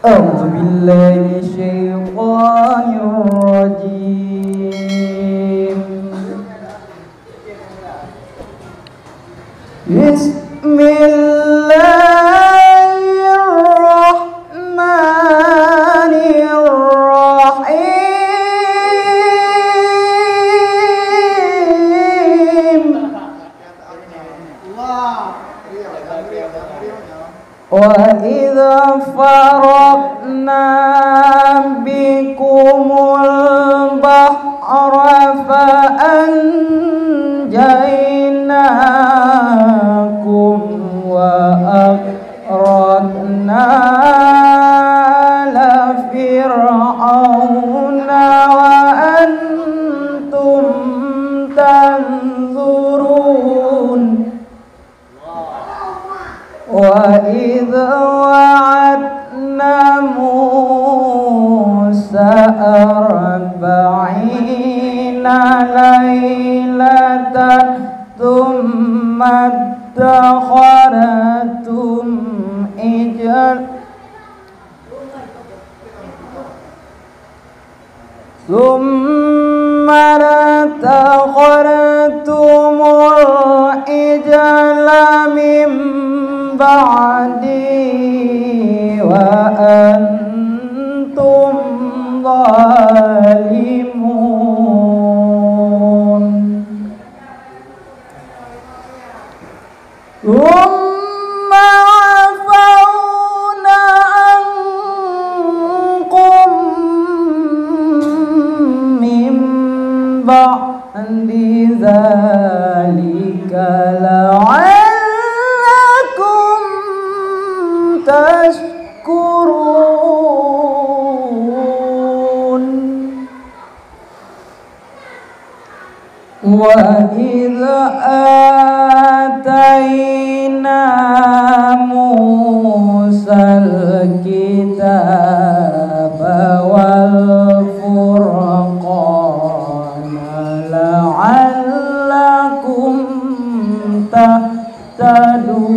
أعوذ بالله من الشيطان الرجيم. بسم الله الرحمن الرحيم. وإذا فرقنا بكم البحر فأنجيناكم وأغرقنا آل فرعون وأنتم تنظرون. وإذا وعدنا موسى 40 ليلة ثم اتخذتم العجل من بعدي وأنتم ظالمون. ثم عفونا عنكم من بعد ذلك لعلكم تشكرون. وإذا آتينا موسى الكتاب والفرقان لعلكم تهتدون.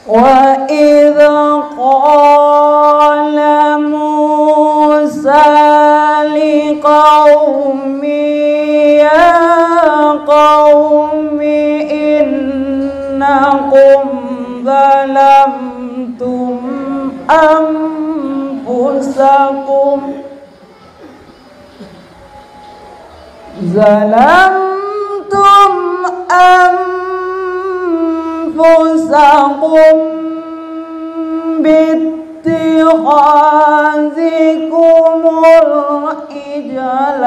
وإذا قال موسى لقومه يا قوم إنكم ظلمتم أنفسكم باتخاذكم العجل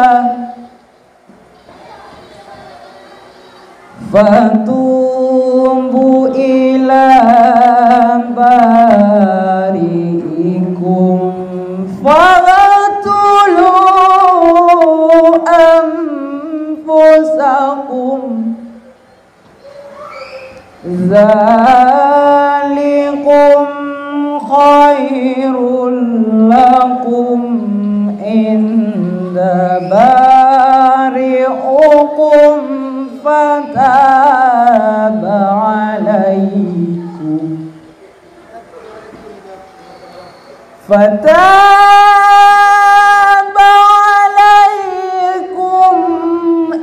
فتوبوا إلى بارئكم فاقتلوا أنفسكم ذلكم خير لكم عند بارئكم فتاب عليكم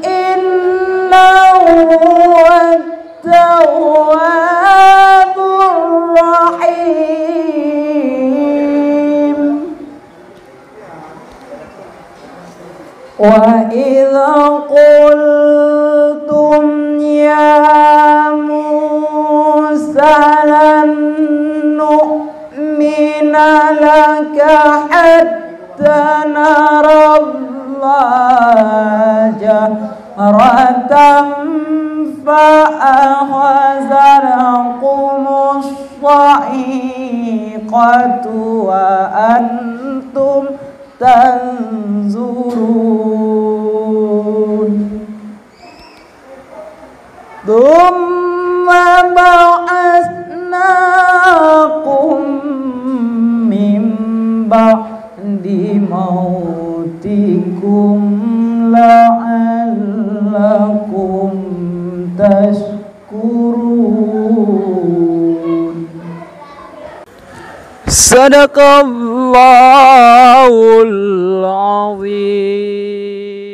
إنه هو التواب الرحيم. وإذا قلتم يا موسى لن نؤمن لك حتى نرى الله جهرة فأخذتكم الصاعقة وأنتم تنظرون. ثم بعثناكم من بعد موتكم لعلكم تشكرون. Sadaqallahul azim.